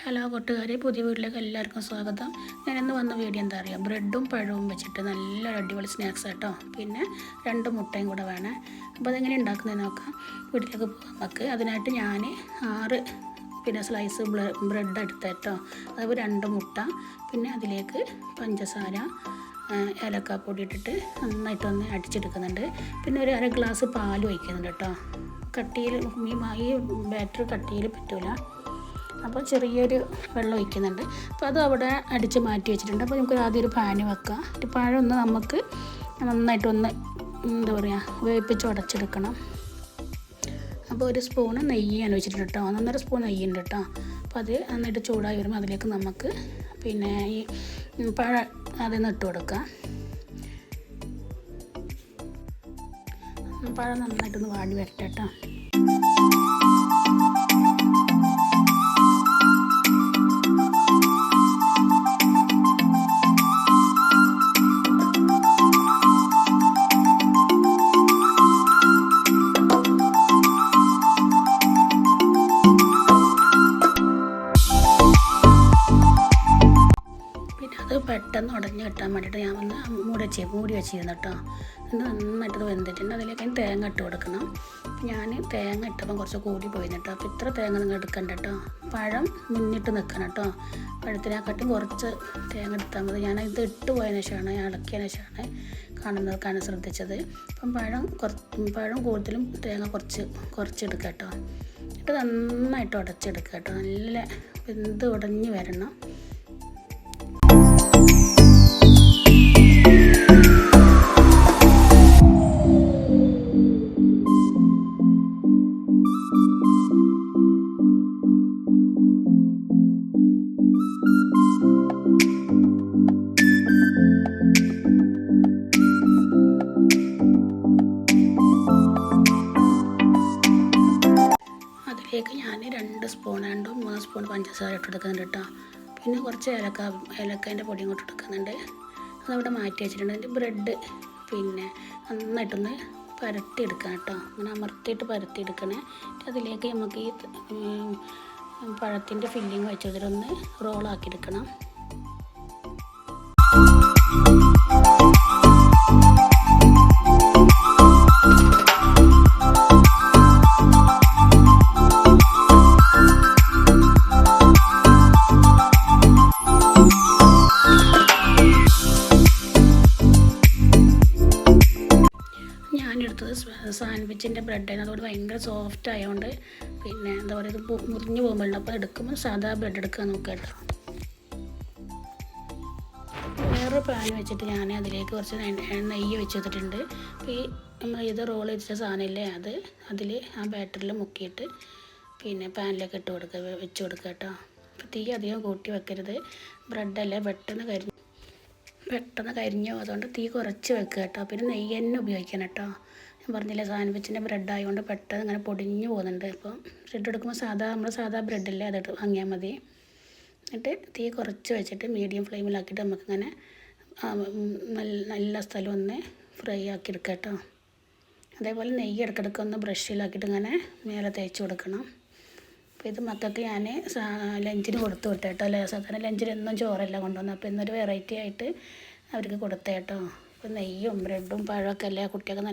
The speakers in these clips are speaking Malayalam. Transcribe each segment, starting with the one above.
ഹലോ കൂട്ടുകാരെ, പുതിയ വീട്ടിലേക്ക് എല്ലാവർക്കും സ്വാഗതം. ഞാനിന്ന് വന്ന വീഡിയോ എന്താ അറിയാം, ബ്രെഡും പഴവും വെച്ചിട്ട് നല്ല അടിപൊളി സ്നാക്സ് കേട്ടോ. പിന്നെ 2 മുട്ടയും കൂടെ വേണം. അപ്പോൾ അതെങ്ങനെ ഉണ്ടാക്കുന്നതെന്ന് നോക്കാം. വീട്ടിലേക്ക് പോകാം നമുക്ക്. അതിനായിട്ട് ഞാൻ 6 സ്ലൈസ് ബ്രെഡ് എടുത്തേട്ടോ. അതുപോലെ 2 മുട്ട, പിന്നെ അതിലേക്ക് പഞ്ചസാര, ഏലക്കാപ്പൊടി ഇട്ടിട്ട് നന്നായിട്ടൊന്ന് അടിച്ചെടുക്കുന്നുണ്ട്. പിന്നെ ഒരു 1/2 ഗ്ലാസ് പാൽ ഒഴിക്കുന്നുണ്ട് കേട്ടോ. കട്ടിയിൽ ഈ ബാറ്റർ കട്ടിയിൽ പറ്റൂല, അപ്പോൾ ചെറിയൊരു വെള്ളം ഒഴിക്കുന്നുണ്ട്. അപ്പോൾ അത് അവിടെ അടിച്ച് മാറ്റി വെച്ചിട്ടുണ്ട്. അപ്പോൾ നമുക്ക് ആദ്യം ഒരു പാന് വെക്കാം. ഒരു പഴം നമുക്ക് നന്നായിട്ടൊന്ന് വേവിപ്പിച്ച് ഉടച്ചെടുക്കണം. അപ്പോൾ 1 സ്പൂണ് നെയ്യ് ഞാൻ വെച്ചിട്ടുണ്ട് കേട്ടോ. 1.5 സ്പൂൺ നെയ്യുണ്ട് കേട്ടോ. അപ്പോൾ അത് നന്നായിട്ട് ചൂടായി വരുമ്പോൾ അതിലേക്ക് നമുക്ക് ഈ പഴം അതിൽ ഇട്ട് കൊടുക്കാം. പഴം നന്നായിട്ടൊന്ന് വാടി വരട്ടെ കേട്ടോ. അത് പെട്ടെന്ന് ഉടഞ്ഞ് കിട്ടാൻ വേണ്ടിയിട്ട് ഞാൻ ഒന്ന് മൂടി വെച്ചിരുന്നു കേട്ടോ. ഇത് നന്നായിട്ട് വെന്തിട്ടുണ്ട്. അതിലേക്ക് തേങ്ങ ഇട്ട് കൊടുക്കണം. ഞാൻ തേങ്ങ ഇട്ടപ്പം കുറച്ച് കൂടി പോയിരുന്നു കേട്ടോ. അപ്പോൾ ഇത്ര തേങ്ങ നിങ്ങൾ എടുക്കണ്ട കേട്ടോ. പഴം മുന്നിട്ട് നിൽക്കണം കേട്ടോ. പഴത്തിനെക്കാട്ടും കുറച്ച് തേങ്ങ എടുത്താൽ മതി. ഞാനിത് ഇട്ട് പോയതിനു ശേഷമാണ്, ഇളക്കിയതിനു ശേഷമാണ് കാണാൻ ശ്രദ്ധിച്ചത്. അപ്പം പഴം കൂടുതലും തേങ്ങ കുറച്ചെടുക്കുക കേട്ടോ. എന്നിട്ട് നന്നായിട്ട് ഉടച്ചെടുക്കുക കേട്ടോ. നല്ല വെന്ത് ഉടഞ്ഞ് വരണം. അതിലേക്ക് ഞാൻ 2 സ്പൂൺ 2-3 സ്പൂൺ പഞ്ചസാര ഇട്ട് കൊടുക്കുന്നുണ്ട് കേട്ടോ. പിന്നെ കുറച്ച് ഏലക്കാൻ്റെ പൊടിയും കൂടെ എടുക്കുന്നുണ്ട്. അതവിടെ മാറ്റി വെച്ചിട്ടുണ്ട്. അതിൻ്റെ ബ്രെഡ് നന്നായിട്ടൊന്ന് പരത്തിയെടുക്കണം കേട്ടോ. അങ്ങനെ അമർത്തിയിട്ട് പരത്തിയെടുക്കണേ. അതിലേക്ക് നമുക്ക് ഈ പഴത്തിൻ്റെ ഫില്ലിങ് വെച്ചതിലൊന്ന് റോളാക്കിയെടുക്കണം. ഞാനെടുത്തത് സാൻഡ്വിച്ചിൻ്റെ ബ്രെഡാണ്. അതുകൊണ്ട് ഭയങ്കര സോഫ്റ്റ് ആയതുകൊണ്ട് ഇത് മുറിഞ്ഞ് പോകുമ്പോഴുണ്ട്. അപ്പോൾ എടുക്കുമ്പോൾ സാധാ ബ്രെഡ് എടുക്കാൻ നോക്കുക കേട്ടോ. വേറൊരു പാൻ വെച്ചിട്ട് ഞാൻ അതിലേക്ക് കുറച്ച് നെയ്യ് വെച്ച് വെച്ചിട്ടുണ്ട്. അപ്പോൾ ഈ നമ്മൾ ഇത് റോൾ വെച്ച സാധനമില്ലേ, അതിൽ ആ ബാറ്ററിൽ മുക്കിയിട്ട് പാനിലേക്ക് വെച്ച് കൊടുക്കുക കേട്ടോ. അപ്പോൾ തീ അധികം കൂട്ടി വെക്കരുത്. ബ്രെഡല്ലേ പെട്ടെന്ന് കരിഞ്ഞോ, അതുകൊണ്ട് തീ കുറച്ച് വെക്കുക കേട്ടോ. പിന്നെ നെയ്യ് തന്നെ ഉപയോഗിക്കണം കേട്ടോ. ഞാൻ പറഞ്ഞില്ലേ, സാൻഡ്വിച്ചിൻ്റെ ബ്രെഡ് ആയതുകൊണ്ട് പെട്ടെന്ന് ഇങ്ങനെ പൊടിഞ്ഞു പോകുന്നുണ്ട്. ഇപ്പോൾ ബ്രെഡ് എടുക്കുമ്പോൾ നമ്മൾ സാധാ ബ്രെഡല്ലേ, അത് വാങ്ങിയാൽ മതി. എന്നിട്ട് തീ കുറച്ച് വെച്ചിട്ട് മീഡിയം ഫ്ലെയിമിലാക്കിയിട്ട് നമുക്കിങ്ങനെ നല്ല സ്ഥലം ഒന്ന് ഫ്രൈ ആക്കി എടുക്കുക കേട്ടോ. അതേപോലെ നെയ്യ് ഇടയ്ക്കിടയ്ക്ക് ഒന്ന് ബ്രഷിലാക്കിയിട്ട് ഇങ്ങനെ മേലെ തേച്ച് കൊടുക്കണം. അപ്പോൾ ഇത് മക്കൾക്ക് ഞാൻ ലഞ്ചിന് കൊടുത്തു വിട്ടു കേട്ടോ. സാധാരണ ലഞ്ചിന് എന്നും ചോറല്ല കൊണ്ടുവന്നു. അപ്പോൾ ഇന്നൊരു വെറൈറ്റി ആയിട്ട് അവർക്ക് കൊടുത്തേ കേട്ടോ. അപ്പോൾ നെയ്യും ബ്രെഡും പഴമൊക്കെ അല്ലേ കുട്ടികൾക്ക്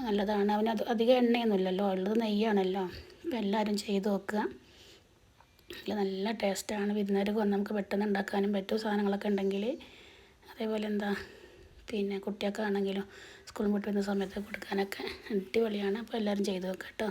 നല്ലതാണ്. അവന് അധികം എണ്ണയൊന്നുമില്ലല്ലോ, ഉള്ളത് നെയ്യാണല്ലോ. അപ്പോൾ എല്ലാവരും ചെയ്ത് നോക്കുക. നല്ല ടേസ്റ്റാണ്. വിരുന്നുകാർക്ക് വന്ന് നമുക്ക് പെട്ടെന്ന് ഉണ്ടാക്കാനും പറ്റും സാധനങ്ങളൊക്കെ ഉണ്ടെങ്കിൽ. അതേപോലെ കുട്ടികൾക്കാണെങ്കിലും സ്കൂളിൽ വിട്ട് വരുന്ന സമയത്ത് കൊടുക്കാനൊക്കെ അടിപൊളിയാണ്. അപ്പോൾ എല്ലാവരും ചെയ്ത് നോക്കുക കേട്ടോ.